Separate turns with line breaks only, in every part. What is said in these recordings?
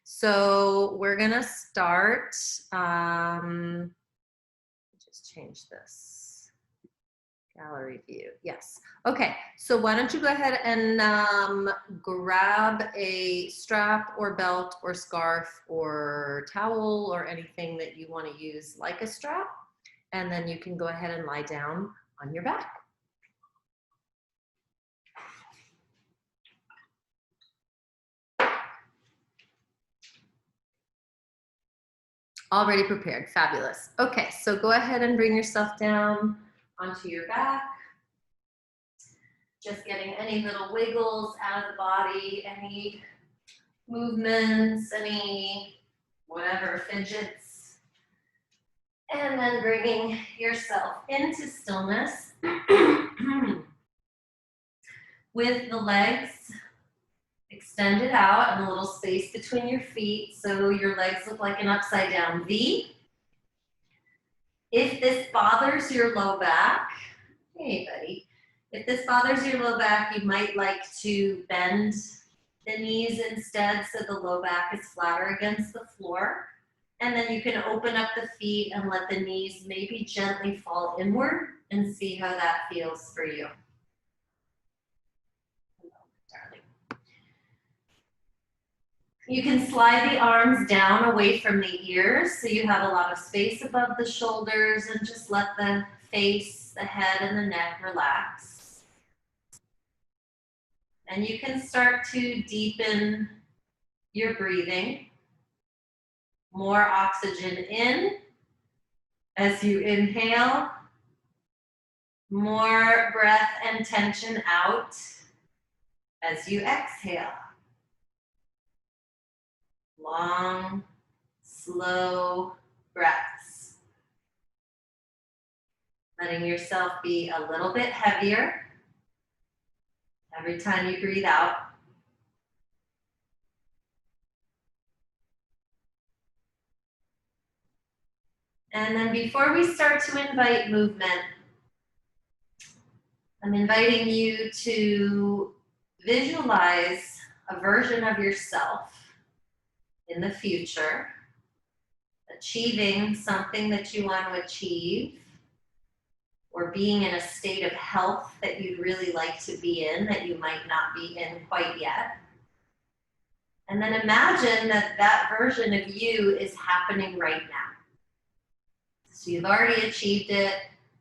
So we're gonna start, just change this, gallery view, yes. Okay, so why don't you go ahead and grab a strap or belt or scarf or towel or anything that you wanna use like a strap, and then you can go ahead and lie down on your back. Already prepared, fabulous. Okay, so go ahead and bring yourself down onto your back. Just getting any little wiggles out of the body, any movements, any whatever fidgets. And then bringing yourself into stillness with the legs extended out and a little space between your feet so your legs look like an upside down V. If this bothers your low back, hey buddy, if this bothers your low back, you might like to bend the knees instead so the low back is flatter against the floor. And then you can open up the feet and let the knees maybe gently fall inward and see how that feels for you. You can slide the arms down away from the ears so you have a lot of space above the shoulders, and just let the face, the head, and the neck relax. And you can start to deepen your breathing. More oxygen in as you inhale. More breath and tension out as you exhale. Long, slow breaths. Letting yourself be a little bit heavier every time you breathe out. And then before we start to invite movement, I'm inviting you to visualize a version of yourself in the future, achieving something that you want to achieve, or being in a state of health that you'd really like to be in that you might not be in quite yet. And then imagine that that version of you is happening right now. So you've already achieved it,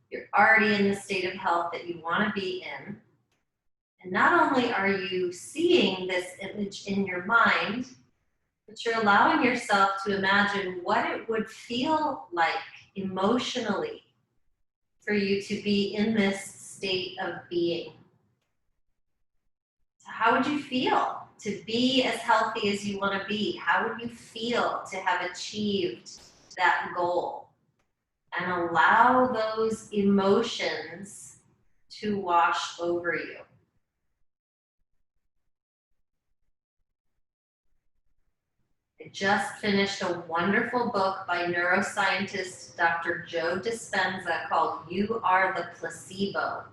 you're already in the state of health that you want to be in. And not only are you seeing this image in your mind, but you're allowing yourself to imagine what it would feel like emotionally for you to be in this state of being. So how would you feel to be as healthy as you want to be? How would you feel to have achieved that goal? And allow those emotions to wash over you. I just finished a wonderful book by neuroscientist Dr. Joe Dispenza called You Are the Placebo.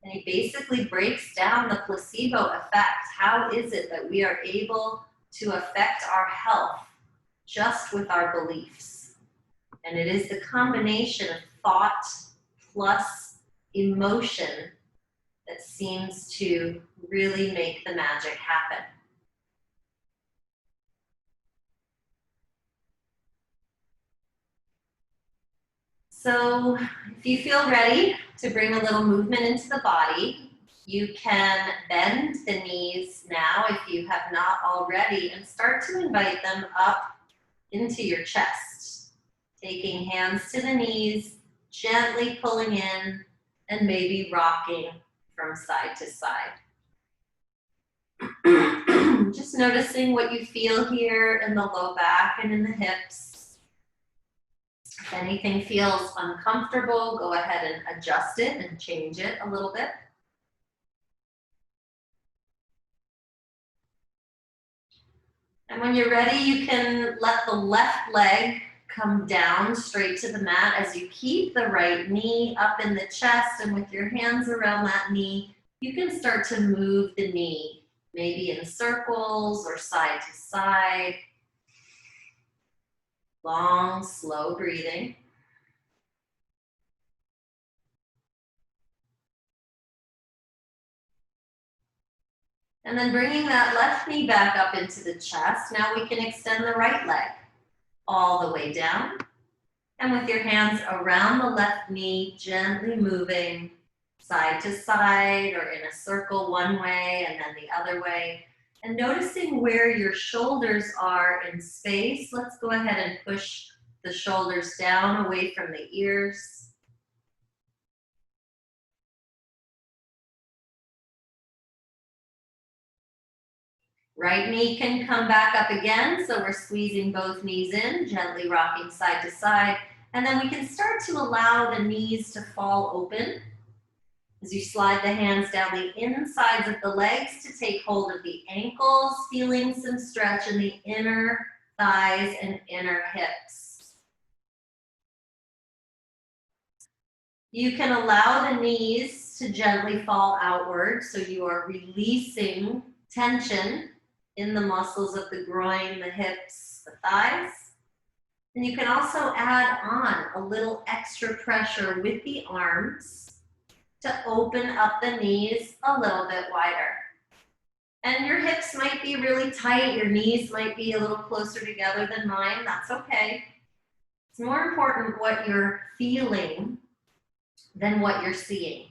And he basically breaks down the placebo effect. How is it that we are able to affect our health just with our beliefs? And it is the combination of thought plus emotion that seems to really make the magic happen. So if you feel ready to bring a little movement into the body, you can bend the knees now if you have not already, and start to invite them up into your chest. Taking hands to the knees, gently pulling in, and maybe rocking from side to side. Just noticing what you feel here in the low back and in the hips. If anything feels uncomfortable, go ahead and adjust it and change it a little bit. And when you're ready, you can let the left leg come down straight to the mat as you keep the right knee up in the chest, and with your hands around that knee, you can start to move the knee, maybe in circles or side to side, Long, slow breathing. And then bringing that left knee back up into the chest. Now we can extend the right leg all the way down. And with your hands around the left knee, gently moving side to side or in a circle one way and then the other way. And noticing where your shoulders are in space. Let's go ahead and push the shoulders down away from the ears. Right knee can come back up again, so we're squeezing both knees in, gently rocking side to side. And then we can start to allow the knees to fall open as you slide the hands down the insides of the legs to take hold of the ankles, feeling some stretch in the inner thighs and inner hips. You can allow the knees to gently fall outward, so you are releasing tension in the muscles of the groin, the hips, the thighs. And you can also add on a little extra pressure with the arms to open up the knees a little bit wider. And your hips might be really tight, your knees might be a little closer together than mine, that's okay. It's more important what you're feeling than what you're seeing.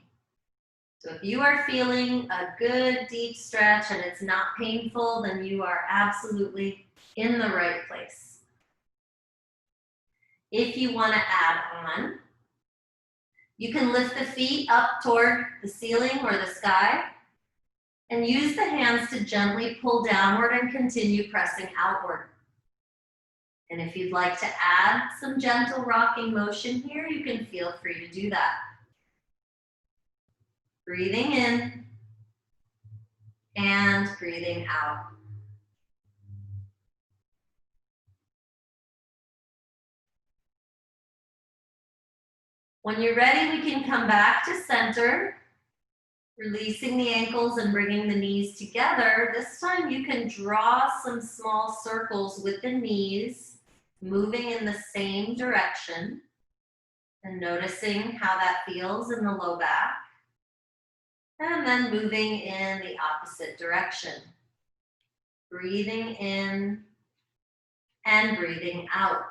So if you are feeling a good deep stretch and it's not painful, then you are absolutely in the right place. If you want to add on, you can lift the feet up toward the ceiling or the sky and use the hands to gently pull downward and continue pressing outward. And if you'd like to add some gentle rocking motion here, you can feel free to do that. Breathing in and breathing out. When you're ready, we can come back to center, releasing the ankles and bringing the knees together. This time you can draw some small circles with the knees, moving in the same direction and noticing how that feels in the low back. And then moving in the opposite direction. Breathing in and breathing out.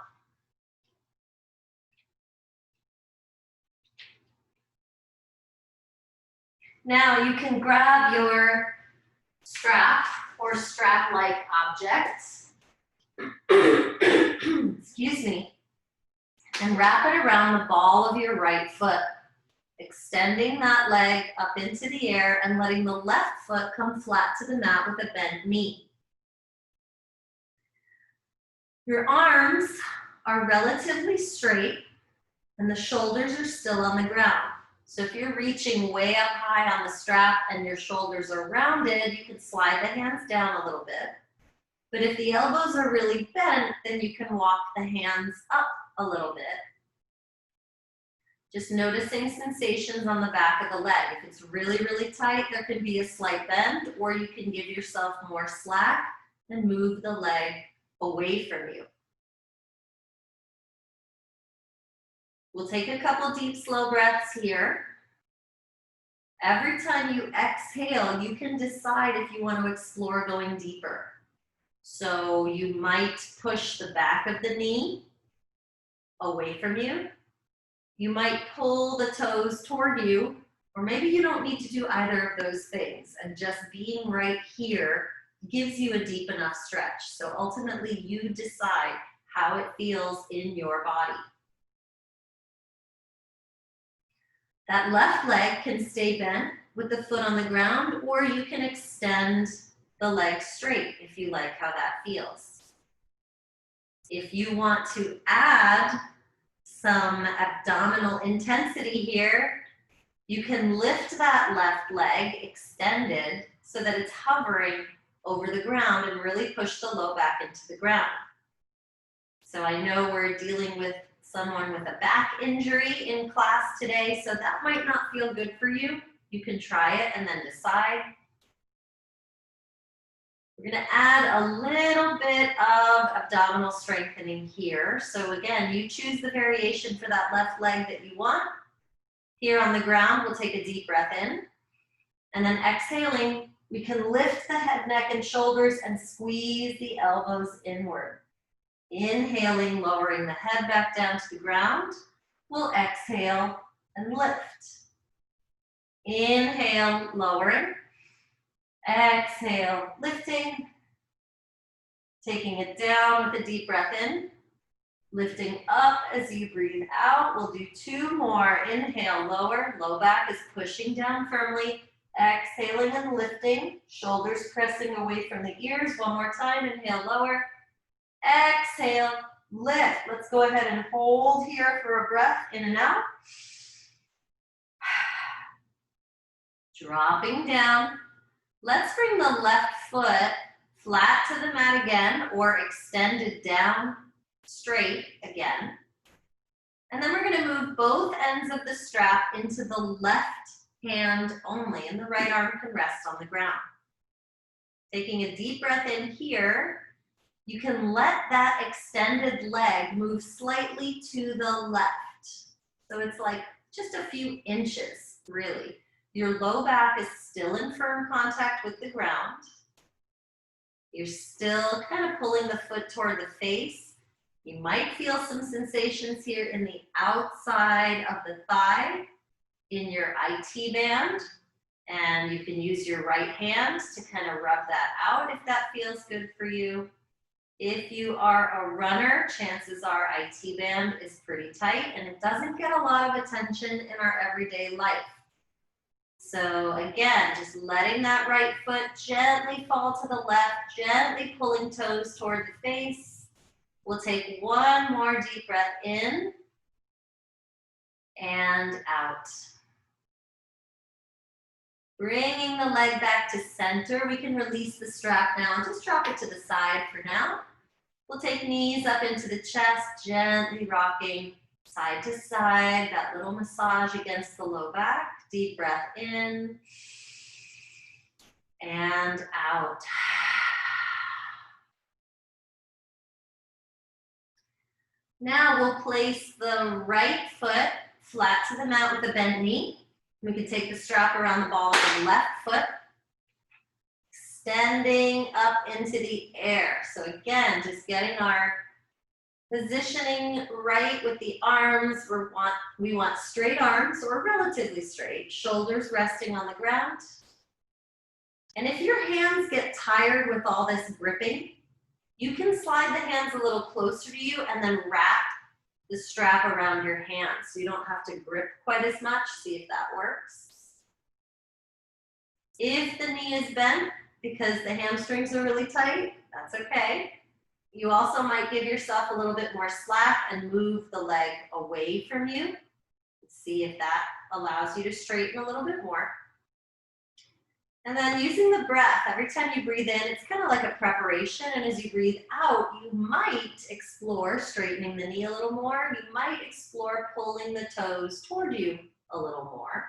Now you can grab your strap or strap-like object, excuse me, and wrap it around the ball of your right foot, extending that leg up into the air and letting the left foot come flat to the mat with a bent knee. Your arms are relatively straight and the shoulders are still on the ground. So if you're reaching way up high on the strap and your shoulders are rounded, you can slide the hands down a little bit. But if the elbows are really bent, then you can walk the hands up a little bit. Just noticing sensations on the back of the leg. If it's really, really tight, there could be a slight bend, or you can give yourself more slack and move the leg away from you. We'll take a couple deep, slow breaths here. Every time you exhale, you can decide if you want to explore going deeper. So you might push the back of the knee away from you. You might pull the toes toward you, or maybe you don't need to do either of those things, and just being right here gives you a deep enough stretch. So ultimately, you decide how it feels in your body. That left leg can stay bent with the foot on the ground, or you can extend the leg straight if you like how that feels. If you want to add some abdominal intensity here, you can lift that left leg extended so that it's hovering over the ground and really push the low back into the ground. So I know we're dealing with someone with a back injury in class today, so that might not feel good for you. You can try it and then decide. We're gonna add a little bit of abdominal strengthening here. So again, you choose the variation for that left leg that you want. Here on the ground, we'll take a deep breath in. And then exhaling, we can lift the head, neck, and shoulders and squeeze the elbows inward. Inhaling, lowering the head back down to the ground. We'll exhale and lift. Inhale, lowering. Exhale, lifting. Taking it down with a deep breath in. Lifting up as you breathe out. We'll do 2 more. Inhale, lower. Low back is pushing down firmly. Exhaling and lifting. Shoulders pressing away from the ears. 1 more time. Inhale, lower. Exhale, lift. Let's go ahead and hold here for a breath. In and out. Dropping down. Let's bring the left foot flat to the mat again, or extended down straight again. And then we're gonna move both ends of the strap into the left hand only, and the right arm can rest on the ground. Taking a deep breath in here, you can let that extended leg move slightly to the left. So it's like just a few inches, really. Your low back is still in firm contact with the ground. You're still kind of pulling the foot toward the face. You might feel some sensations here in the outside of the thigh, in your IT band, and you can use your right hand to kind of rub that out if that feels good for you. If you are a runner, chances are IT band is pretty tight and it doesn't get a lot of attention in our everyday life. So again, just letting that right foot gently fall to the left, gently pulling toes toward the face. We'll take 1 more deep breath in and out. Bringing the leg back to center. We can release the strap now and just drop it to the side for now. We'll take knees up into the chest, gently rocking side to side, that little massage against the low back. Deep breath in and out. Now we'll place the right foot flat to the mat with a bent knee. We can take the strap around the ball of the left foot, extending up into the air. So again, just getting our positioning right with the arms. We want straight arms, or relatively straight, shoulders resting on the ground. And if your hands get tired with all this gripping, you can slide the hands a little closer to you and then wrap the strap around your hands so you don't have to grip quite as much. See if that works. If the knee is bent because the hamstrings are really tight, that's okay. You also might give yourself a little bit more slack and move the leg away from you. See if that allows you to straighten a little bit more. And then using the breath, every time you breathe in, it's kind of like a preparation. And as you breathe out, you might explore straightening the knee a little more. You might explore pulling the toes toward you a little more.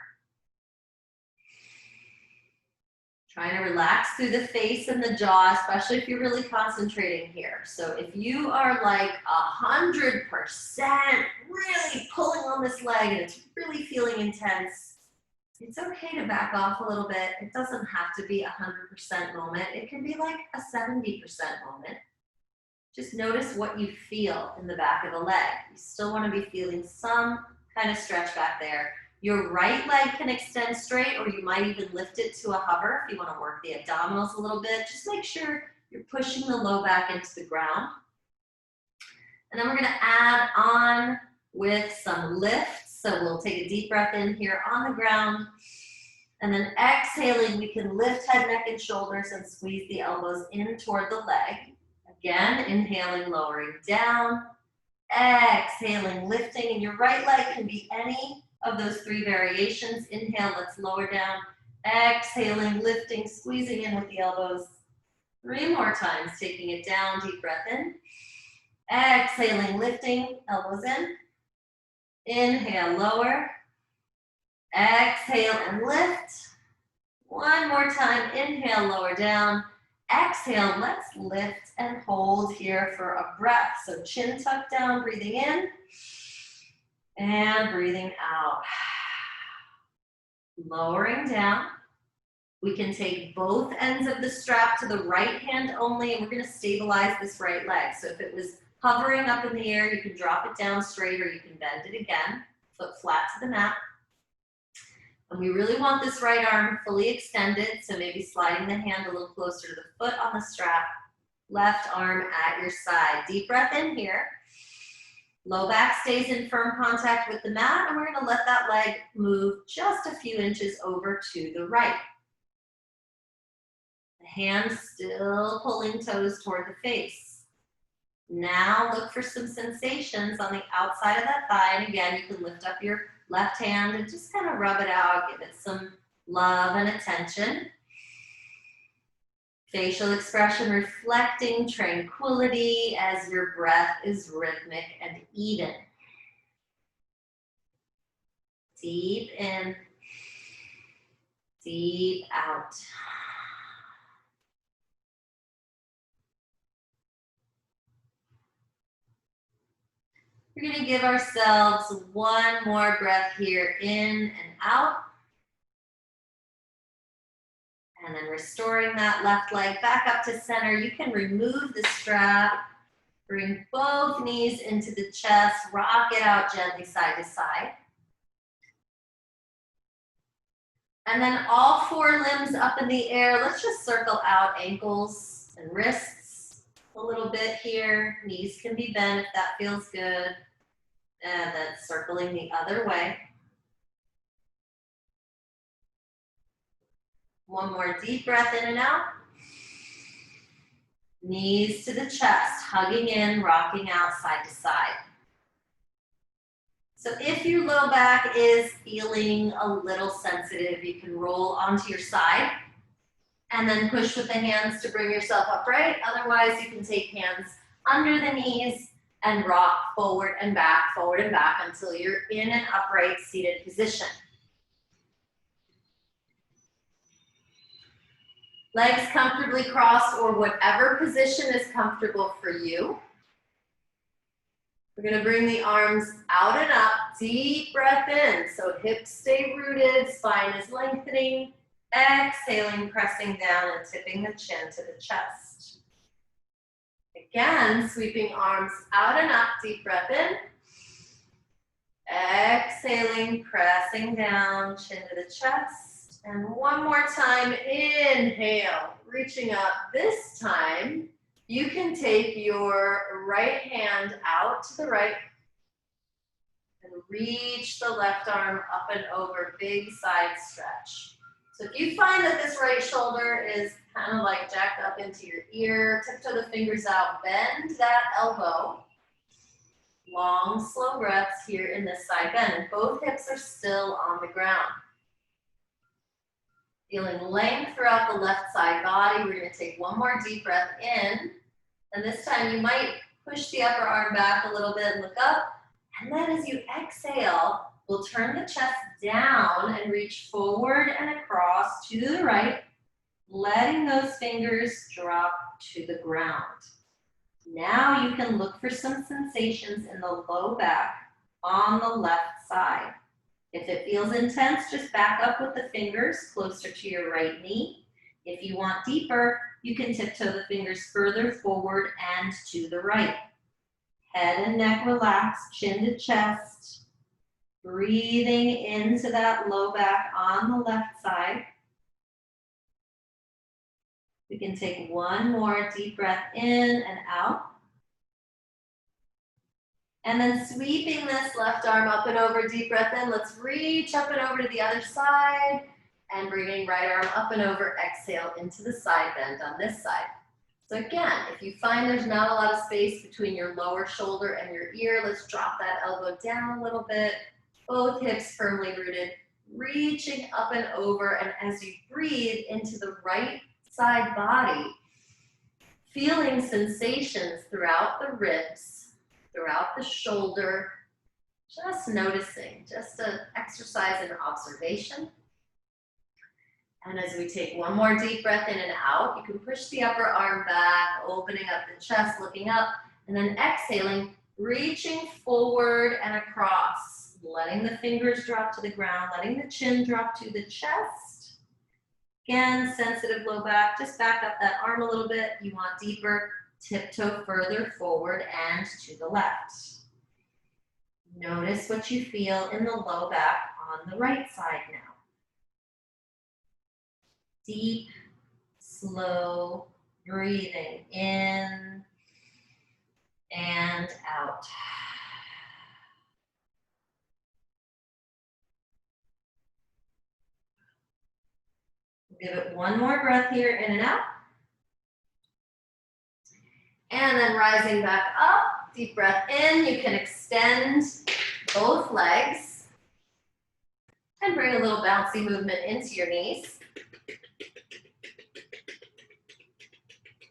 Trying to relax through the face and the jaw, especially if you're really concentrating here. So if you are like 100% really pulling on this leg and it's really feeling intense, it's okay to back off a little bit. It doesn't have to be a 100% moment. It can be like a 70% moment. Just notice what you feel in the back of the leg. You still want to be feeling some kind of stretch back there. Your right leg can extend straight, or you might even lift it to a hover if you want to work the abdominals a little bit. Just make sure you're pushing the low back into the ground. And then we're going to add on with some lifts. So we'll take a deep breath in here on the ground. And then exhaling, we can lift head, neck, and shoulders and squeeze the elbows in toward the leg. Again, inhaling, lowering down. Exhaling, lifting. And your right leg can be any of those 3 variations. Inhale, let's lower down. Exhaling, lifting, squeezing in with the elbows. 3 more times, taking it down, deep breath in. Exhaling, lifting, elbows in. Inhale, lower. Exhale and lift. 1 more time, inhale, lower down. Exhale, let's lift and hold here for a breath. So chin tucked down, breathing in, and breathing out. Lowering down. We can take both ends of the strap to the right hand only, and we're gonna stabilize this right leg. So if it was hovering up in the air, you can drop it down straight, or you can bend it again, foot flat to the mat. And we really want this right arm fully extended, so maybe sliding the hand a little closer to the foot on the strap, left arm at your side. Deep breath in here. Low back stays in firm contact with the mat, and we're gonna let that leg move just a few inches over to the right. The hands still pulling toes toward the face. Now look for some sensations on the outside of that thigh, and again, you can lift up your left hand and just kind of rub it out, give it some love and attention. Facial expression reflecting tranquility as your breath is rhythmic and even. Deep in, deep out. We're going to give ourselves one more breath here, in and out. And then restoring that left leg back up to center. You can remove the strap, bring both knees into the chest, rock it out gently side to side. And then all four limbs up in the air. Let's just circle out ankles and wrists a little bit here. Knees can be bent if that feels good. And then circling the other way. One more deep breath in and out. Knees to the chest, hugging in, rocking out side to side. So if your low back is feeling a little sensitive, you can roll onto your side and then push with the hands to bring yourself upright. Otherwise, you can take hands under the knees and rock forward and back until you're in an upright seated position. Legs comfortably crossed, or whatever position is comfortable for you. We're gonna bring the arms out and up, deep breath in. So hips stay rooted, spine is lengthening. Exhaling, pressing down and tipping the chin to the chest. Again, sweeping arms out and up, deep breath in. Exhaling, pressing down, chin to the chest. And one more time, inhale, reaching up. This time, you can take your right hand out to the right and reach the left arm up and over, big side stretch. So if you find that this right shoulder is kind of like jacked up into your ear, tiptoe the fingers out, bend that elbow. Long, slow breaths here in this side bend, and both hips are still on the ground. Feeling length throughout the left side body. We're going to take one more deep breath in, and this time you might push the upper arm back a little bit and look up, and then as you exhale, we'll turn the chest down and reach forward and across to the right, letting those fingers drop to the ground. Now you can look for some sensations in the low back on the left side. If it feels intense, just back up with the fingers closer to your right knee. If you want deeper, you can tiptoe the fingers further forward and to the right. Head and neck relaxed, chin to chest. Breathing into that low back on the left side. We can take one more deep breath in and out. And then sweeping this left arm up and over, deep breath in. Let's reach up and over to the other side. And bringing right arm up and over, exhale into the side bend on this side. So again, if you find there's not a lot of space between your lower shoulder and your ear, let's drop that elbow down a little bit. Both hips firmly rooted, reaching up and over. And as you breathe into the right side body, feeling sensations throughout the ribs, throughout the shoulder, just noticing, just an exercise in observation. And as we take one more deep breath in and out, you can push the upper arm back, opening up the chest, looking up, and then exhaling, reaching forward and across, letting the fingers drop to the ground, letting the chin drop to the chest. Again, sensitive low back, just back up that arm a little bit. You want deeper, tiptoe further forward and to the left. Notice what you feel in the low back on the right side now. Deep, slow breathing in and out. Give it one more breath here, in and out. And then rising back up, deep breath in. You can extend both legs and bring a little bouncy movement into your knees.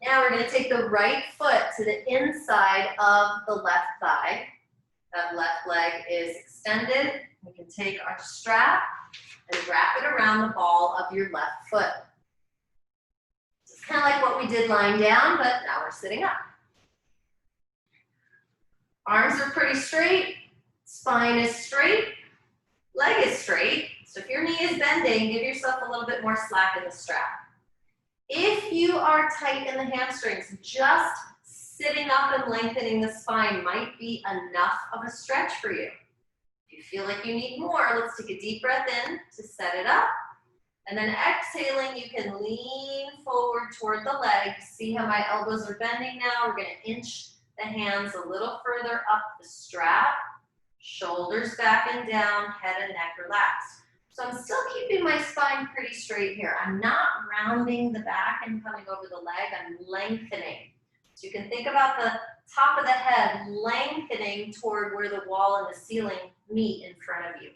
Now we're going to take the right foot to the inside of the left thigh. That left leg is extended. We can take our strap and wrap it around the ball of your left foot. It's kind of like what we did lying down, but now we're sitting up. Arms are pretty straight, spine is straight, leg is straight. So if your knee is bending, give yourself a little bit more slack in the strap. If you are tight in the hamstrings, just sitting up and lengthening the spine might be enough of a stretch for you. If you feel like you need more, let's take a deep breath in to set it up. And then exhaling, you can lean forward toward the legs. See how my elbows are bending now? We're going to inch the hands a little further up the strap. Shoulders back and down, head and neck relaxed. So I'm still keeping my spine pretty straight here. I'm not rounding the back and coming over the leg. I'm lengthening. So you can think about the top of the head lengthening toward where the wall and the ceiling meet in front of you.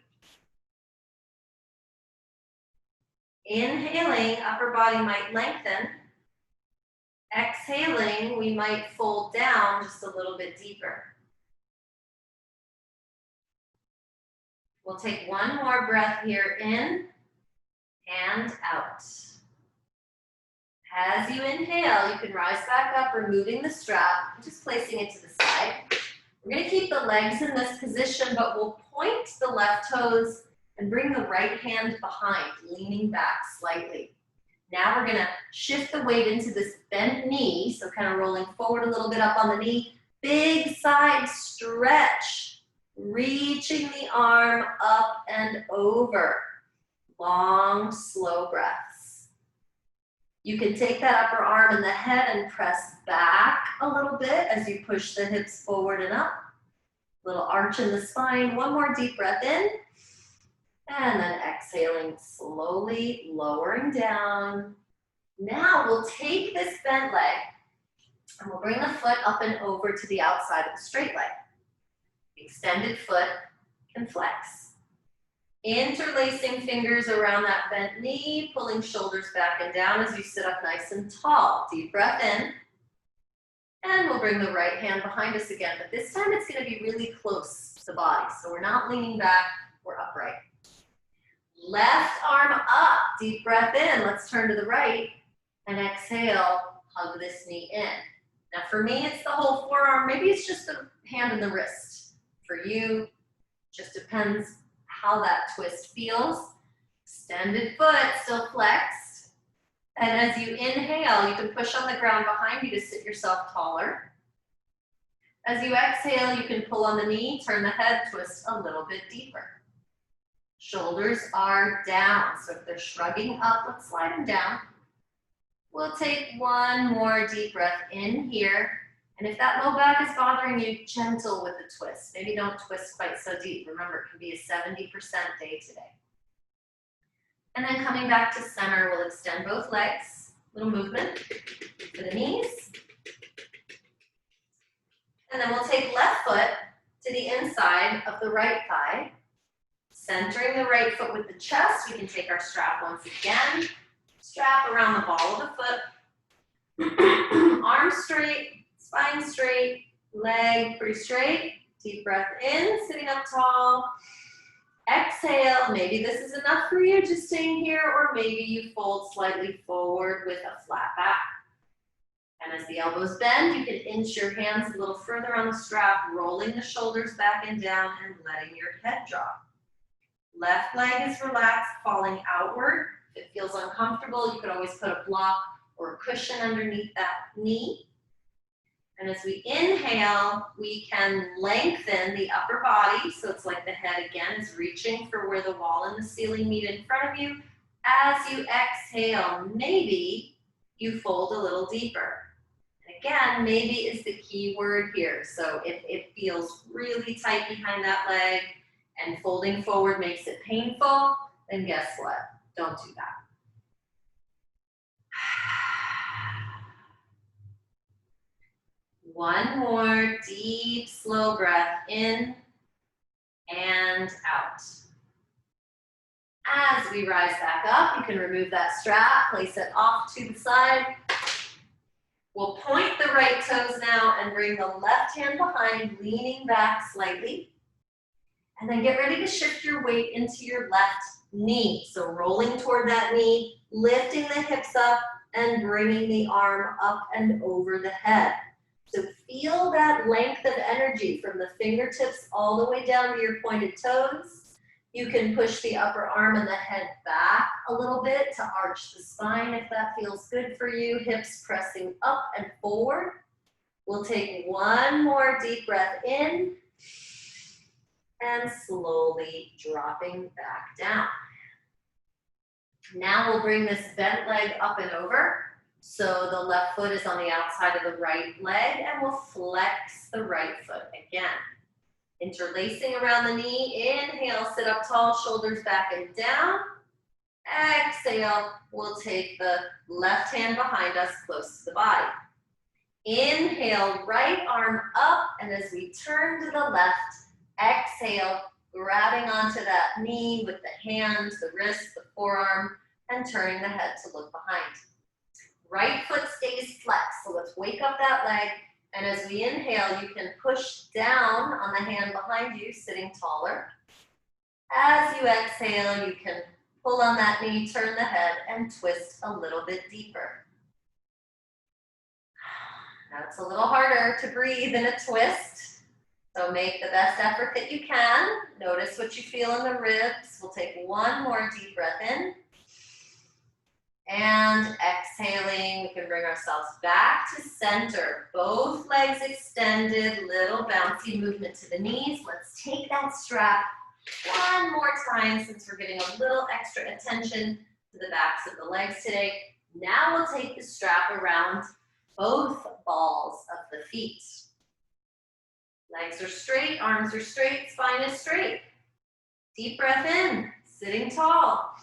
Inhaling, upper body might lengthen. Exhaling, we might fold down just a little bit deeper. We'll take one more breath here in and out. As you inhale, you can rise back up, removing the strap, just placing it to the side. We're going to keep the legs in this position, but we'll point the left toes and bring the right hand behind, leaning back slightly. Now we're going to shift the weight into this bent knee, so kind of rolling forward a little bit up on the knee. Big side stretch, reaching the arm up and over. Long, slow breaths. You can take that upper arm and the head and press back a little bit as you push the hips forward and up. Little arch in the spine. One more deep breath in. And then exhaling, slowly lowering down. Now we'll take this bent leg and we'll bring the foot up and over to the outside of the straight leg. Extended foot can flex. Interlacing fingers around that bent knee, pulling shoulders back and down as you sit up nice and tall. Deep breath in. And we'll bring the right hand behind us again, but this time it's going to be really close to the body. So we're not leaning back, we're upright. Left arm up, deep breath in. Let's turn to the right and exhale, hug this knee in. Now for me, it's the whole forearm. Maybe it's just the hand and the wrist. For you, just depends how that twist feels. Extended foot, still flexed. And as you inhale, you can push on the ground behind you to sit yourself taller. As you exhale, you can pull on the knee, turn the head, twist a little bit deeper. Shoulders are down, so if they're shrugging up, let's slide them down. We'll take one more deep breath in here. And if that low back is bothering you, gentle with the twist. Maybe don't twist quite so deep. Remember, it can be a 70% day today. And then coming back to center, we'll extend both legs. Little movement for the knees. And then we'll take left foot to the inside of the right thigh. Centering the right foot with the chest, we can take our strap once again. Strap around the ball of the foot. Arms straight, spine straight, leg pretty straight. Deep breath in, sitting up tall. Exhale, maybe this is enough for you just staying here, or maybe you fold slightly forward with a flat back. And as the elbows bend, you can inch your hands a little further on the strap, rolling the shoulders back and down and letting your head drop. Left leg is relaxed, falling outward. If it feels uncomfortable, you could always put a block or a cushion underneath that knee. And as we inhale, we can lengthen the upper body, so it's like the head again is reaching for where the wall and the ceiling meet in front of you. As you exhale, maybe you fold a little deeper. Again, maybe is the key word here. So if it feels really tight behind that leg and folding forward makes it painful, then guess what? Don't do that. One more deep, slow breath in and out. As we rise back up, you can remove that strap, place it off to the side. We'll point the right toes now and bring the left hand behind, leaning back slightly. And then get ready to shift your weight into your left knee. So rolling toward that knee, lifting the hips up and bringing the arm up and over the head. So feel that length of energy from the fingertips all the way down to your pointed toes. You can push the upper arm and the head back a little bit to arch the spine if that feels good for you. Hips pressing up and forward. We'll take one more deep breath in and slowly dropping back down. Now we'll bring this bent leg up and over. So the left foot is on the outside of the right leg, and we'll flex the right foot again. Interlacing around the knee, inhale, sit up tall, shoulders back and down. Exhale, we'll take the left hand behind us close to the body. Inhale, right arm up, and as we turn to the left, exhale, grabbing onto that knee with the hands, the wrist, the forearm, and turning the head to look behind. Right foot stays flexed, so let's wake up that leg. And as we inhale, you can push down on the hand behind you, sitting taller. As you exhale, you can pull on that knee, turn the head, and twist a little bit deeper. Now it's a little harder to breathe in a twist, so make the best effort that you can. Notice what you feel in the ribs. We'll take one more deep breath in. And exhaling, we can bring ourselves back to center. Both legs extended, little bouncy movement to the knees. Let's take that strap one more time since we're getting a little extra attention to the backs of the legs today. Now we'll take the strap around both balls of the feet. Legs are straight, arms are straight, spine is straight. Deep breath in, sitting tall.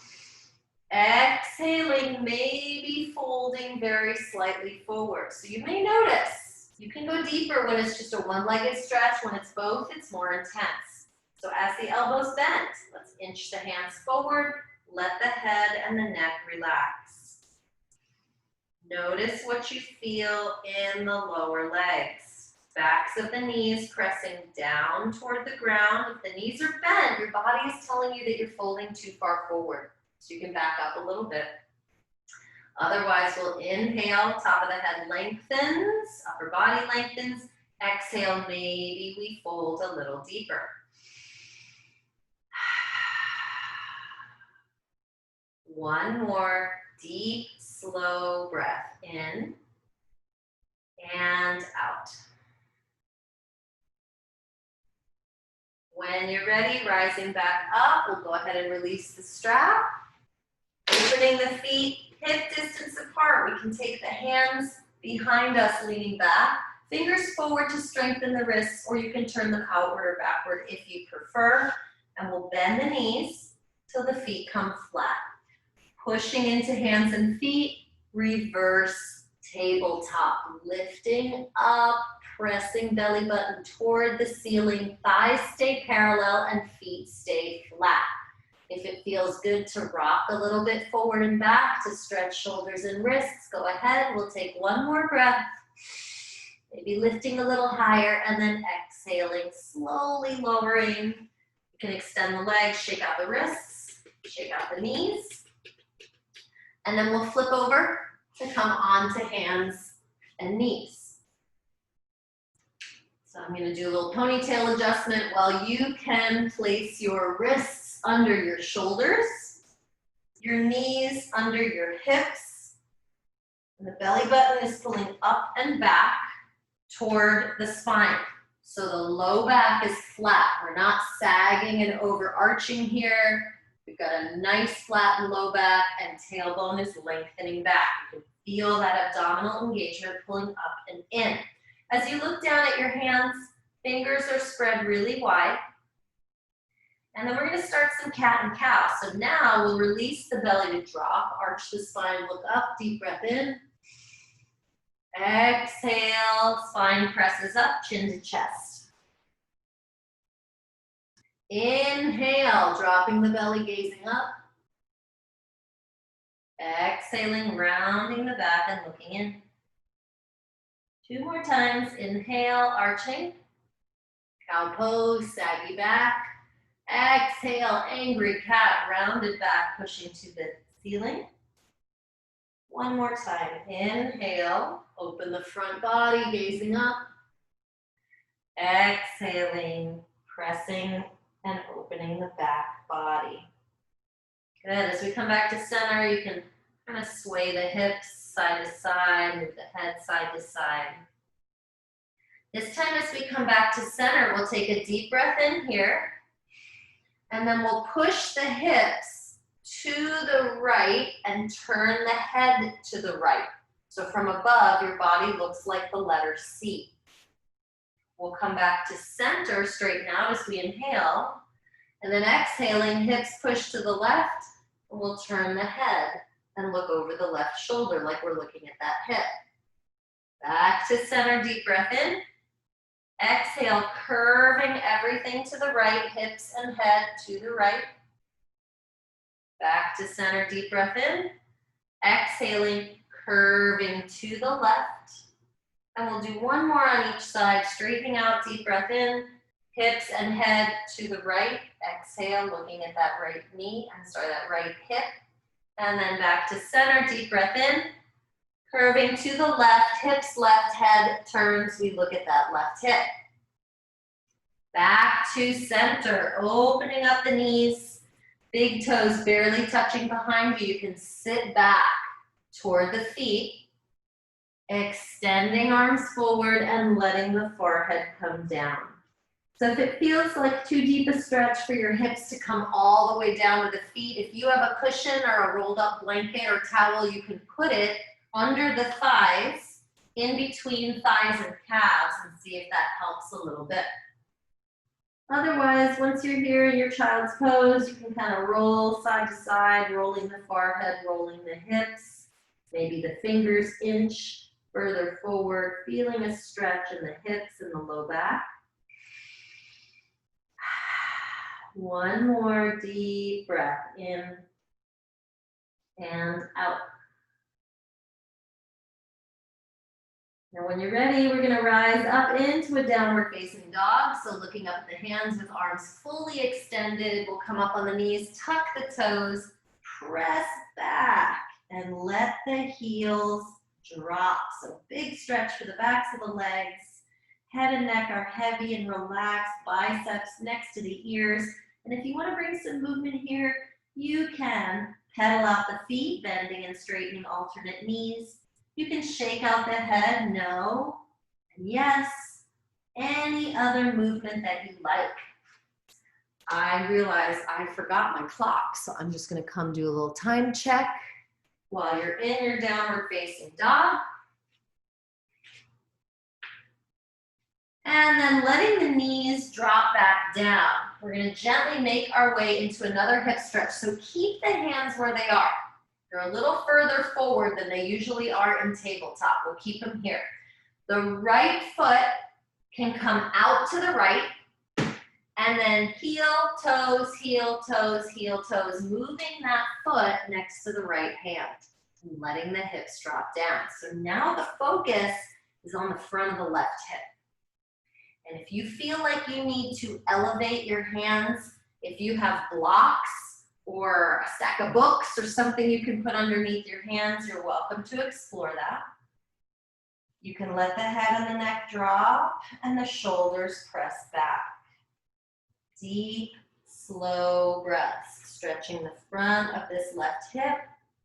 Exhaling, maybe folding very slightly forward. So you may notice, you can go deeper when it's just a one-legged stretch. When it's both, it's more intense. So as the elbows bend, let's inch the hands forward, let the head and the neck relax. Notice what you feel in the lower legs. Backs of the knees pressing down toward the ground. If the knees are bent, your body is telling you that you're folding too far forward. So you can back up a little bit. Otherwise, we'll inhale, top of the head lengthens, upper body lengthens. Exhale, maybe we fold a little deeper. One more deep, slow breath in and out. When you're ready, rising back up, we'll go ahead and release the strap. Opening the feet, hip distance apart. We can take the hands behind us, leaning back. Fingers forward to strengthen the wrists, or you can turn them outward or backward if you prefer. And we'll bend the knees till the feet come flat. Pushing into hands and feet, reverse tabletop. Lifting up, pressing belly button toward the ceiling. Thighs stay parallel and feet stay flat. If it feels good to rock a little bit forward and back to stretch shoulders and wrists, go ahead. We'll take one more breath. Maybe lifting a little higher and then exhaling, slowly lowering. You can extend the legs, shake out the wrists, shake out the knees. And then we'll flip over to come onto hands and knees. So I'm gonna do a little ponytail adjustment while you can place your wrists under your shoulders, your knees under your hips, and the belly button is pulling up and back toward the spine. So the low back is flat. We're not sagging and overarching here. We've got a nice flat low back and tailbone is lengthening back. You can feel that abdominal engagement pulling up and in. As you look down at your hands, fingers are spread really wide. And then we're gonna start some cat and cow. So now we'll release the belly to drop, arch the spine, look up, deep breath in. Exhale, spine presses up, chin to chest. Inhale, dropping the belly, gazing up. Exhaling, rounding the back and looking in. 2 more times, inhale, arching. Cow pose, saggy back. Exhale, angry cat, rounded back, pushing to the ceiling. 1 more time, inhale, open the front body, gazing up. Exhaling, pressing and opening the back body. Good, as we come back to center, you can kind of sway the hips side to side, move the head side to side. This time as we come back to center, we'll take a deep breath in here, and then we'll push the hips to the right and turn the head to the right. So from above, your body looks like the letter C. We'll come back to center, straighten out as we inhale, and then exhaling, hips push to the left, and we'll turn the head and look over the left shoulder like we're looking at that hip. Back to center, deep breath in. Exhale, curving everything to the right, hips and head to the right. Back to center, deep breath in. Exhaling, curving to the left. And we'll do 1 more on each side, straightening out, deep breath in, hips and head to the right. Exhale, looking at that right knee, that right hip. And then back to center, deep breath in, curving to the left, hips left, head turns, we look at that left hip. Back to center, opening up the knees, big toes barely touching behind you. You can sit back toward the feet, extending arms forward and letting the forehead come down. So if it feels like too deep a stretch for your hips to come all the way down to the feet, if you have a cushion or a rolled up blanket or towel, you can put it under the thighs, in between thighs and calves, and see if that helps a little bit. Otherwise, once you're here in your child's pose, you can kind of roll side to side, rolling the forehead, rolling the hips. Maybe the fingers inch further forward, feeling a stretch in the hips and the low back. 1 more deep breath in and out. Now when you're ready, we're gonna rise up into a downward facing dog. So looking up at the hands with arms fully extended, we'll come up on the knees, tuck the toes, press back, and let the heels drop. So big stretch for the backs of the legs. Head and neck are heavy and relaxed, biceps next to the ears. And if you want to bring some movement here, you can pedal out the feet, bending and straightening alternate knees. You can shake out the head, no, and yes, any other movement that you like. I realize I forgot my clock, so I'm just going to come do a little time check while you're in your downward facing dog. And then letting the knees drop back down. We're going to gently make our way into another hip stretch. So keep the hands where they are. They're a little further forward than they usually are in tabletop. We'll keep them here. The right foot can come out to the right, and then heel, toes, heel, toes, heel, toes, moving that foot next to the right hand and letting the hips drop down. So now the focus is on the front of the left hip. And if you feel like you need to elevate your hands If you have blocks or a stack of books or something you can put underneath your hands, you're welcome to explore that. You can let the head and the neck drop and the shoulders press back. Deep, slow breaths, stretching the front of this left hip.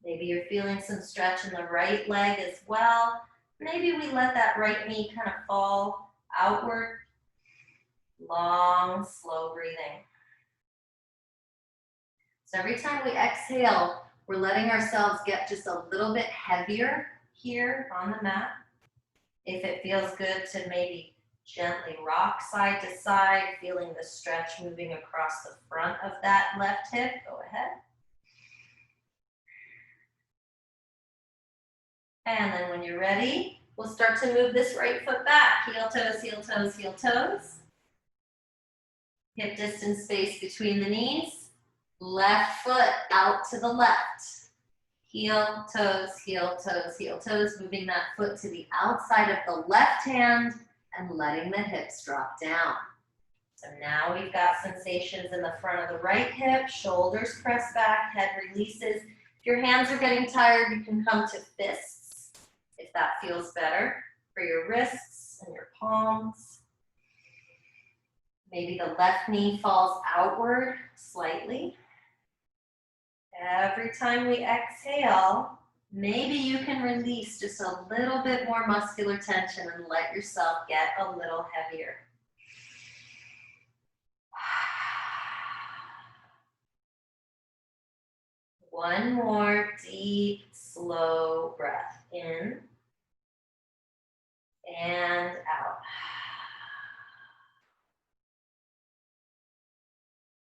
Maybe you're feeling some stretch in the right leg as well. Maybe we let that right knee kind of fall outward. Long, slow breathing. So every time we exhale, we're letting ourselves get just a little bit heavier here on the mat. If it feels good to maybe gently rock side to side, feeling the stretch moving across the front of that left hip, go ahead. And then when you're ready, we'll start to move this right foot back. Heel toes, heel toes, heel toes. Hip distance space between the knees. Left foot out to the left. Heel, toes, heel, toes, heel, toes. Moving that foot to the outside of the left hand and letting the hips drop down. So now we've got sensations in the front of the right hip. Shoulders press back, head releases. If your hands are getting tired, you can come to fists if that feels better for your wrists and your palms. Maybe the left knee falls outward slightly. Every time we exhale, maybe you can release just a little bit more muscular tension and let yourself get a little heavier. One more deep, slow breath in and out.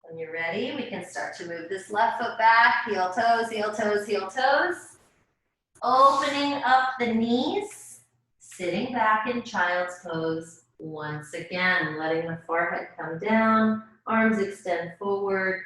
When you're ready, we can start to move this left foot back, heel toes, heel toes, heel toes. Opening up the knees, sitting back in child's pose once again, letting the forehead come down, arms extend forward.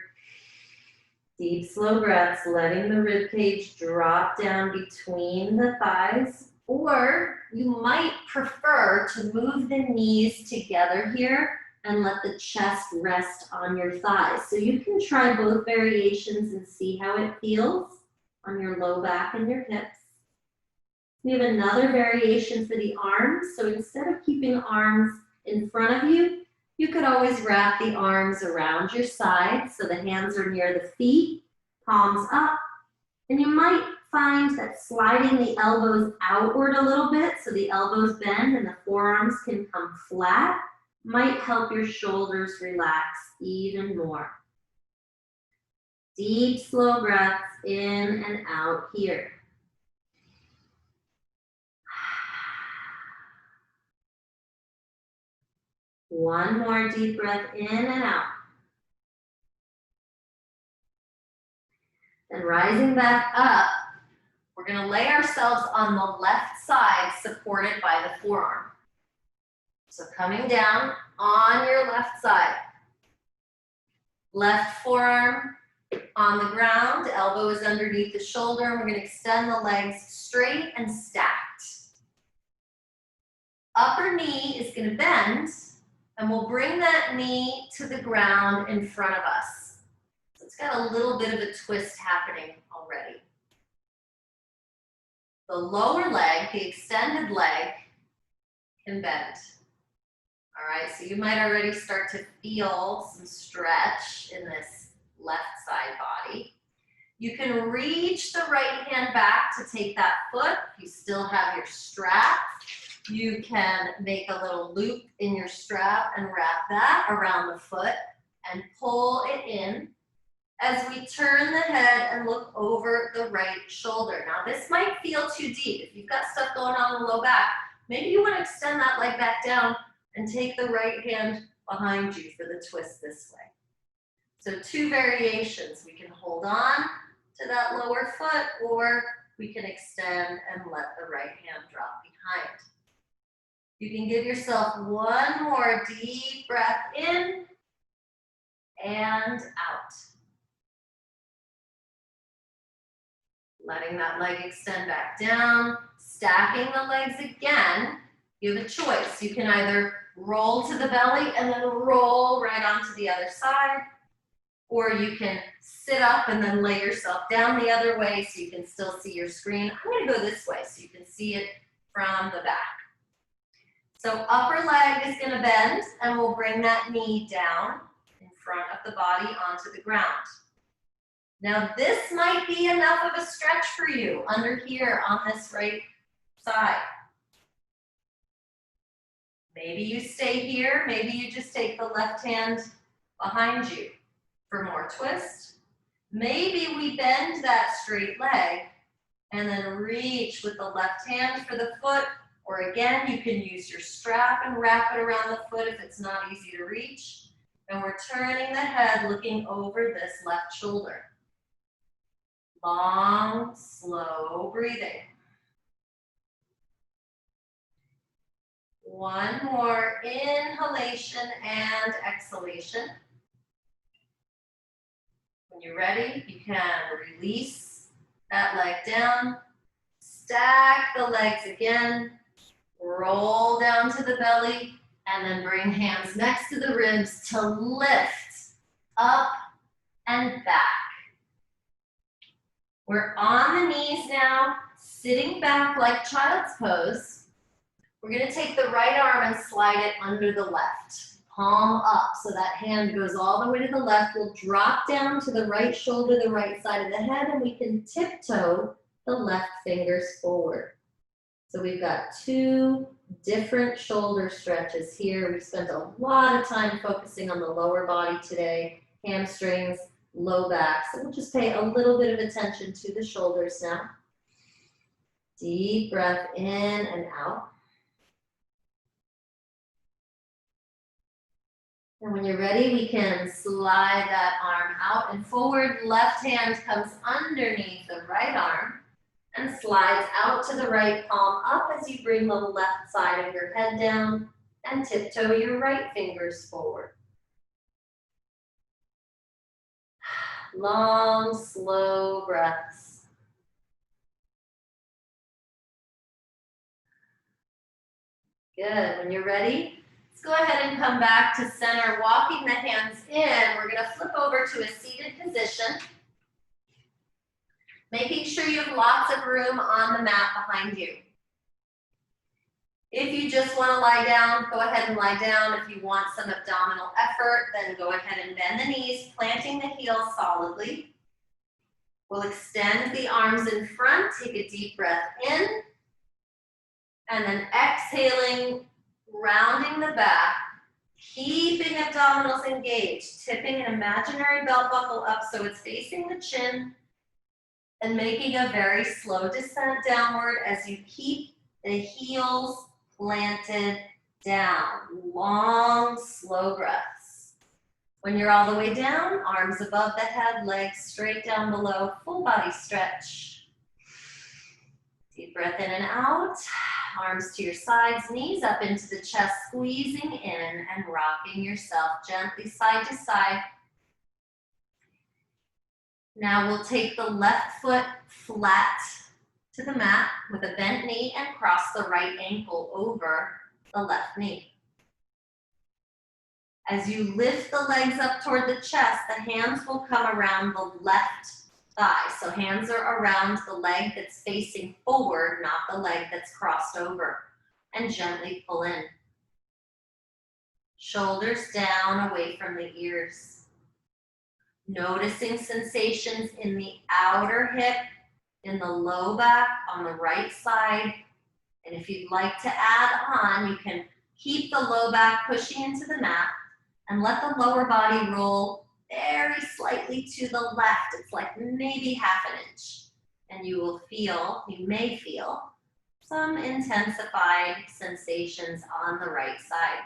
Deep, slow breaths, letting the rib cage drop down between the thighs, or you might prefer to move the knees together here and let the chest rest on your thighs. So you can try both variations and see how it feels on your low back and your hips. We have another variation for the arms. So instead of keeping arms in front of you, you could always wrap the arms around your sides so the hands are near the feet, palms up. And you might find that sliding the elbows outward a little bit so the elbows bend and the forearms can come flat might help your shoulders relax even more. Deep, slow breaths in and out here. One more deep breath in and out. Then rising back up, we're going to lay ourselves on the left side supported by the forearm. So coming down on your left side. Left forearm on the ground, elbow is underneath the shoulder, and we're going to extend the legs straight and stacked. Upper knee is going to bend, and we'll bring that knee to the ground in front of us. So it's got a little bit of a twist happening already. The lower leg, the extended leg, can bend. All right, so you might already start to feel some stretch in this left side body. You can reach the right hand back to take that foot. If you still have your strap, you can make a little loop in your strap and wrap that around the foot and pull it in as we turn the head and look over the right shoulder. Now this might feel too deep. If you've got stuff going on in the low back, maybe you want to extend that leg back down and take the right hand behind you for the twist this way. So two variations. We can hold on to that lower foot, or we can extend and let the right hand drop behind. You can give yourself one more deep breath in and out. Letting that leg extend back down, stacking the legs again. You have a choice. You can either roll to the belly and then roll right onto the other side, Or you can sit up and then lay yourself down the other way so you can still see your screen. I'm gonna go this way so you can see it from the back. So upper leg is gonna bend and we'll bring that knee down in front of the body onto the ground. Now this might be enough of a stretch for you under here on this right side. Maybe you stay here, maybe you just take the left hand behind you for more twist. Maybe we bend that straight leg and then reach with the left hand for the foot, or again, you can use your strap and wrap it around the foot if it's not easy to reach. And we're turning the head, looking over this left shoulder. Long, slow breathing. One more inhalation and exhalation. When you're ready, you can release that leg down, stack the legs again, roll down to the belly, and then bring hands next to the ribs to lift up and back. We're on the knees now, sitting back like child's pose. We're gonna take the right arm and slide it under the left. Palm up, so that hand goes all the way to the left. We'll drop down to the right shoulder, the right side of the head, and we can tiptoe the left fingers forward. So we've got two different shoulder stretches here. We spent a lot of time focusing on the lower body today, hamstrings, low back. So we'll just pay a little bit of attention to the shoulders now. Deep breath in and out. And when you're ready, we can slide that arm out and forward. Left hand comes underneath the right arm and slides out to the right, palm up as you bring the left side of your head down and tiptoe your right fingers forward. Long, slow breaths. Good. When you're ready, let's go ahead and come back to center, walking the hands in. We're going to flip over to a seated position, making sure you have lots of room on the mat behind you. If you just want to lie down, go ahead and lie down. If you want some abdominal effort, then go ahead and bend the knees, planting the heels solidly. We'll extend the arms in front, take a deep breath in, and then exhaling, rounding the back, keeping abdominals engaged, tipping an imaginary belt buckle up so it's facing the chin, and making a very slow descent downward as you keep the heels planted down. Long, slow breaths. When you're all the way down, arms above the head, legs straight down below, full body stretch. Deep breath in and out. Arms to your sides, knees up into the chest, squeezing in and rocking yourself gently side to side. Now we'll take the left foot flat to the mat with a bent knee and cross the right ankle over the left knee. As you lift the legs up toward the chest, the hands will come around the left thigh. So hands are around the leg that's facing forward, not the leg that's crossed over. And gently pull in. Shoulders down, away from the ears. Noticing sensations in the outer hip, in the low back, on the right side. And if you'd like to add on, you can keep the low back pushing into the mat and let the lower body roll very slightly to the left. It's like maybe half an inch. And you may feel some intensified sensations on the right side.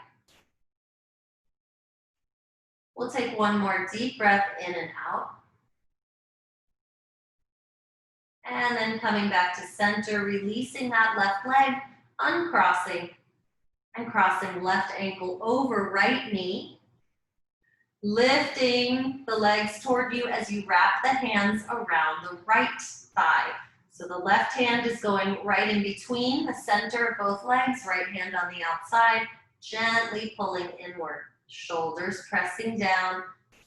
We'll take one more deep breath in and out. And then coming back to center, releasing that left leg, uncrossing, and crossing left ankle over right knee. Lifting the legs toward you as you wrap the hands around the right thigh. So the left hand is going right in between the center of both legs, right hand on the outside, gently pulling inward. Shoulders pressing down,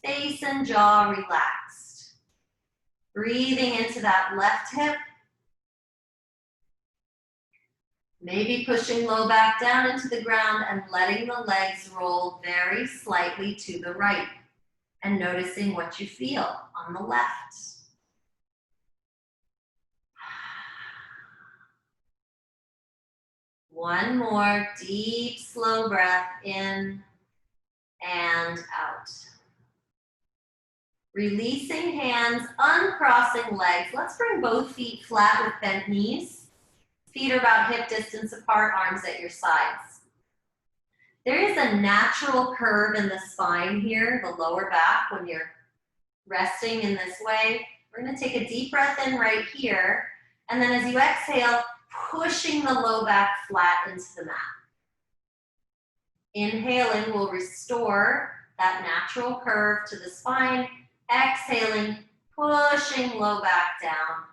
Face and jaw relaxed. Breathing into that left hip. Maybe pushing low back down into the ground and letting the legs roll very slightly to the right. And noticing what you feel on the left. One more deep, slow breath in and out. Releasing hands, uncrossing legs. Let's bring both feet flat with bent knees. Feet are about hip distance apart, arms at your sides. There is a natural curve in the spine here, the lower back, when you're resting in this way. We're going to take a deep breath in right here, and then as you exhale, pushing the low back flat into the mat. Inhaling will restore that natural curve to the spine. Exhaling, pushing low back down.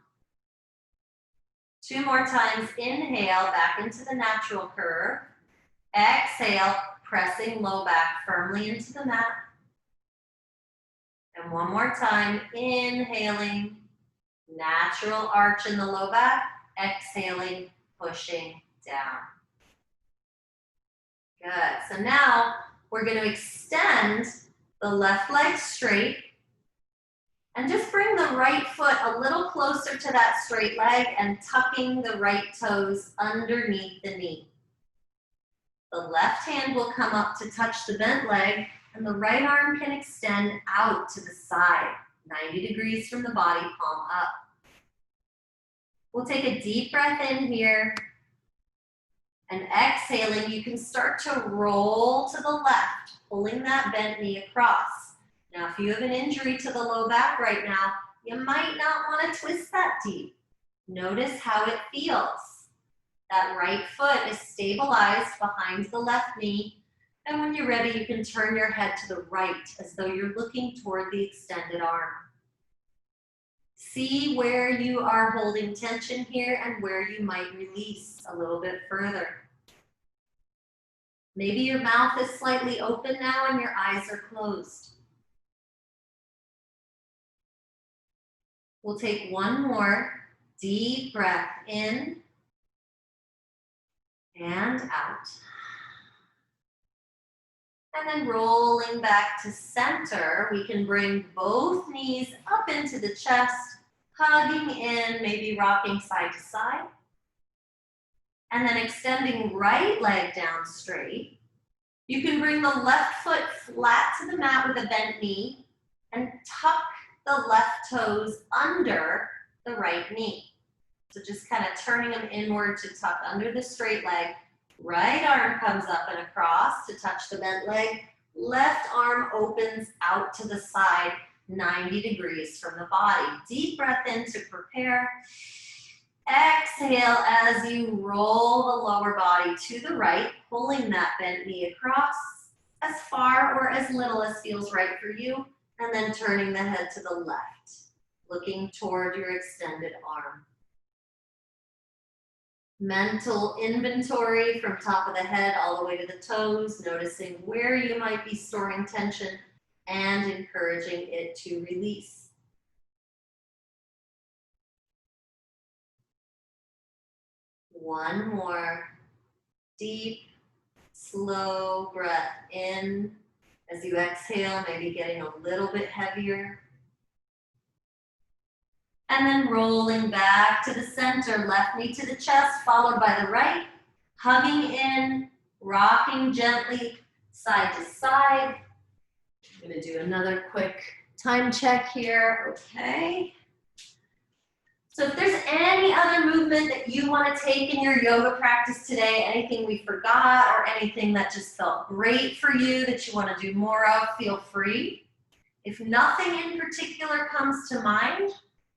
2 more times. Inhale, back into the natural curve. Exhale, pressing low back firmly into the mat. And 1 more time. Inhaling, natural arch in the low back. Exhaling, pushing down. Good. So now we're going to extend the left leg straight and just bring the right foot a little closer to that straight leg and tucking the right toes underneath the knee. The left hand will come up to touch the bent leg, and the right arm can extend out to the side, 90 degrees from the body, palm up. We'll take a deep breath in here, and exhaling, you can start to roll to the left, pulling that bent knee across. Now, if you have an injury to the low back right now, you might not want to twist that deep. Notice how it feels. That right foot is stabilized behind the left knee, and when you're ready, you can turn your head to the right as though you're looking toward the extended arm. See where you are holding tension here and where you might release a little bit further. Maybe your mouth is slightly open now and your eyes are closed. We'll take 1 more deep breath in and out. And then rolling back to center, we can bring both knees up into the chest, hugging in, maybe rocking side to side. And then extending right leg down straight. You can bring the left foot flat to the mat with a bent knee and tuck the left toes under the right knee. So just kind of turning them inward to tuck under the straight leg. Right arm comes up and across to touch the bent leg. Left arm opens out to the side, 90 degrees from the body. Deep breath in to prepare. Exhale as you roll the lower body to the right, pulling that bent knee across as far or as little as feels right for you, and then turning the head to the left, looking toward your extended arm. Mental inventory from top of the head all the way to the toes, noticing where you might be storing tension and encouraging it to release. One more deep, slow breath in. As you exhale, maybe getting a little bit heavier. And then rolling back to the center, left knee to the chest, followed by the right. Hugging in, rocking gently side to side. I'm going to do another quick time check here. Okay. So if there's any other movement that you want to take in your yoga practice today, anything we forgot or anything that just felt great for you that you want to do more of, feel free. If nothing in particular comes to mind,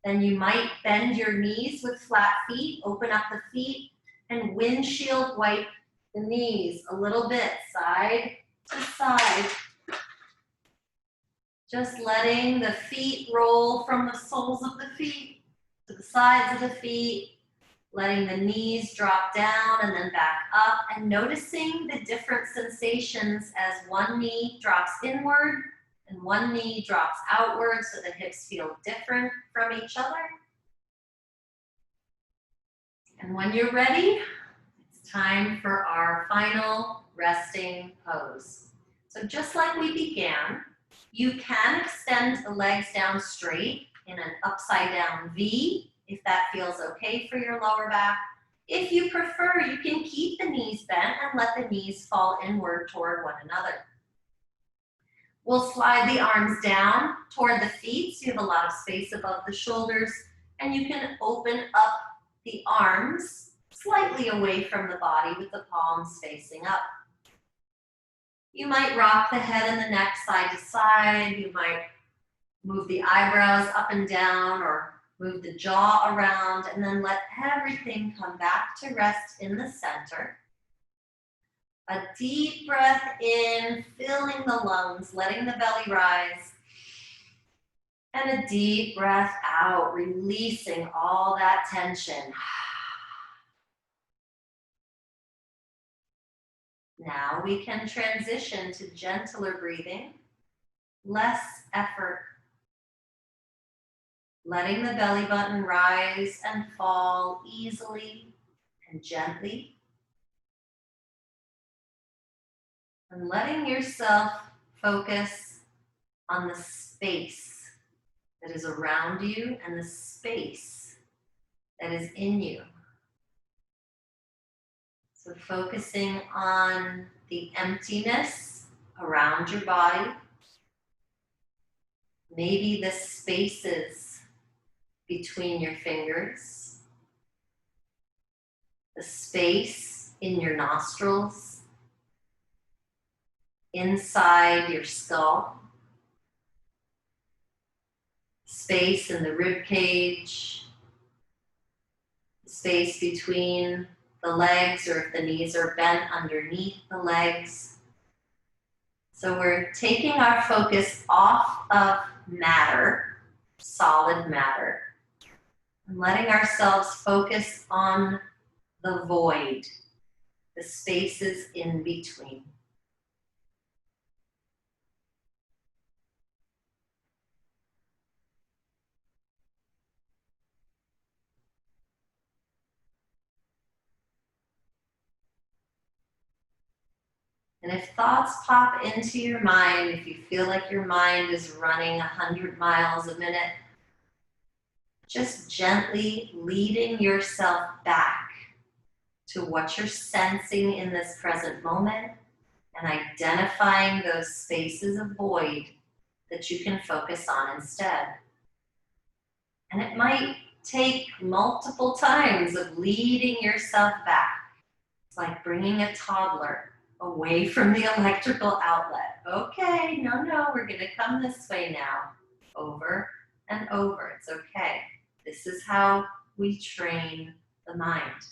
then you might bend your knees with flat feet, open up the feet, and windshield wipe the knees a little bit, side to side. Just letting the feet roll from the soles of the feet to the sides of the feet, letting the knees drop down and then back up, and noticing the different sensations as one knee drops inward And one knee drops outward so the hips feel different from each other. And when you're ready, it's time for our final resting pose. So just like we began, you can extend the legs down straight in an upside down V, if that feels okay for your lower back. If you prefer, you can keep the knees bent and let the knees fall inward toward one another. We'll slide the arms down toward the feet so you have a lot of space above the shoulders, and you can open up the arms slightly away from the body with the palms facing up. You might rock the head and the neck side to side. You might move the eyebrows up and down or move the jaw around, and then let everything come back to rest in the center. A deep breath in, filling the lungs, letting the belly rise. And a deep breath out, releasing all that tension. Now we can transition to gentler breathing, less effort. Letting the belly button rise and fall easily and gently. And letting yourself focus on the space that is around you and the space that is in you. So focusing on the emptiness around your body, maybe the spaces between your fingers, the space in your nostrils, inside your skull, space in the rib cage, space between the legs, or if the knees are bent underneath the legs. So we're taking our focus off of matter, solid matter, and letting ourselves focus on the void, the spaces in between. And if thoughts pop into your mind, if you feel like your mind is running 100 miles a minute, just gently leading yourself back to what you're sensing in this present moment and identifying those spaces of void that you can focus on instead. And it might take multiple times of leading yourself back. It's like bringing a toddler away from the electrical outlet. Okay, no, we're gonna come this way now. Over and over, it's okay. This is how we train the mind.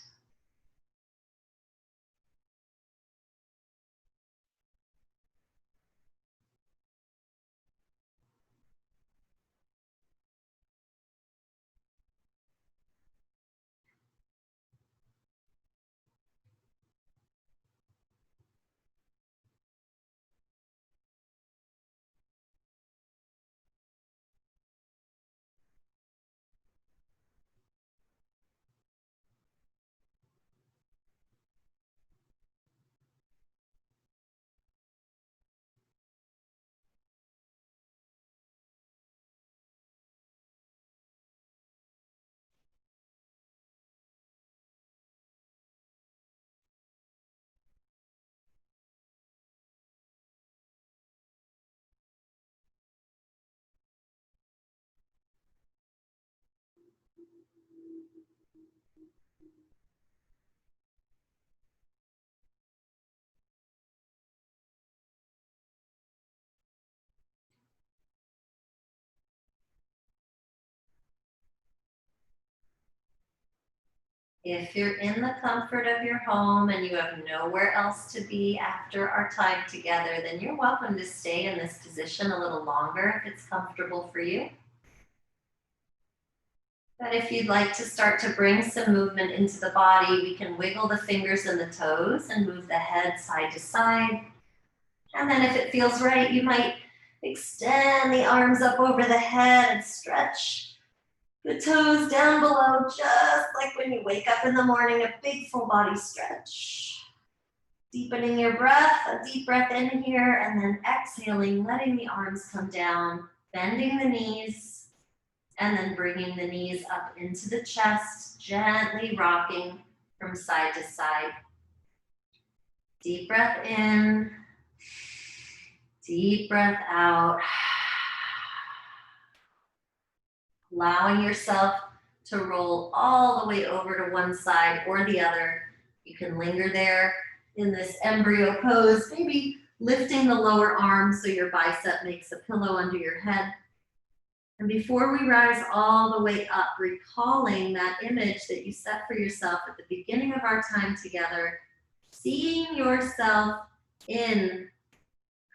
If you're in the comfort of your home and you have nowhere else to be after our time together, then you're welcome to stay in this position a little longer if it's comfortable for you. But if you'd like to start to bring some movement into the body, we can wiggle the fingers and the toes and move the head side to side. And then if it feels right, you might Extend the arms up over the head and stretch the toes down below, just like when you wake up in the morning, a big full body stretch. Deepening your breath, a deep breath in here, and then exhaling, letting the arms come down, bending the knees, and then bringing the knees up into the chest, gently rocking from side to side. Deep breath in, deep breath out. Allowing yourself to roll all the way over to one side or the other. You can linger there in this embryo pose, maybe lifting the lower arm so your bicep makes a pillow under your head. And before we rise all the way up, recalling that image that you set for yourself at the beginning of our time together, seeing yourself in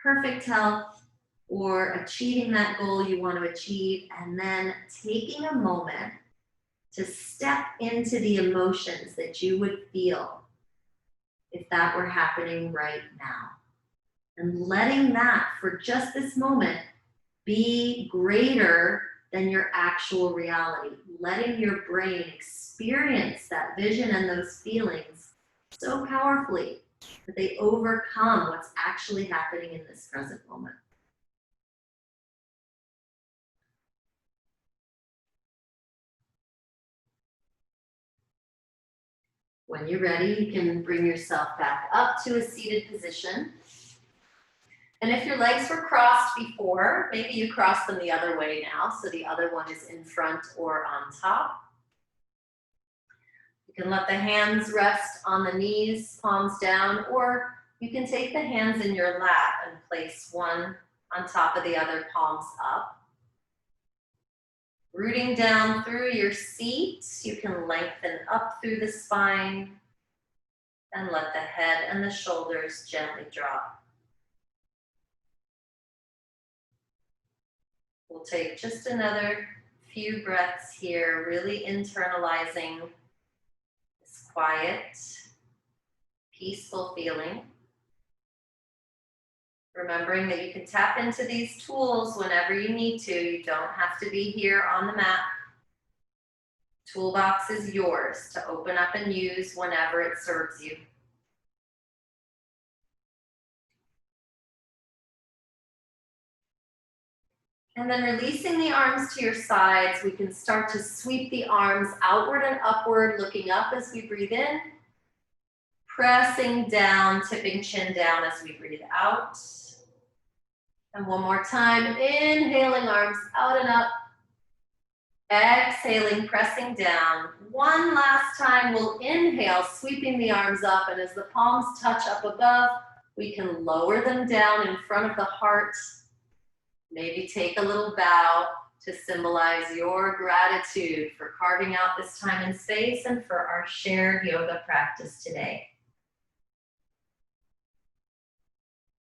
perfect health or achieving that goal you want to achieve, and then taking a moment to step into the emotions that you would feel if that were happening right now. And letting that, for just this moment, be greater than your actual reality. Letting your brain experience that vision and those feelings so powerfully that they overcome what's actually happening in this present moment. When you're ready, you can bring yourself back up to a seated position. And if your legs were crossed before, maybe you cross them the other way now, so the other one is in front or on top. You can let the hands rest on the knees, palms down, or you can take the hands in your lap and place one on top of the other, palms up. Rooting down through your seat, you can lengthen up through the spine and let the head and the shoulders gently drop. We'll take just another few breaths here, really internalizing this quiet, peaceful feeling. Remembering that you can tap into these tools whenever you need to. You don't have to be here on the mat. Toolbox is yours to open up and use whenever it serves you. And then releasing the arms to your sides, we can start to sweep the arms outward and upward, looking up as we breathe in. Pressing down, tipping chin down as we breathe out. And one more time, inhaling, arms out and up. Exhaling, pressing down. One last time, we'll inhale, sweeping the arms up, and as the palms touch up above, we can lower them down in front of the heart. Maybe take a little bow to symbolize your gratitude for carving out this time and space and for our shared yoga practice today.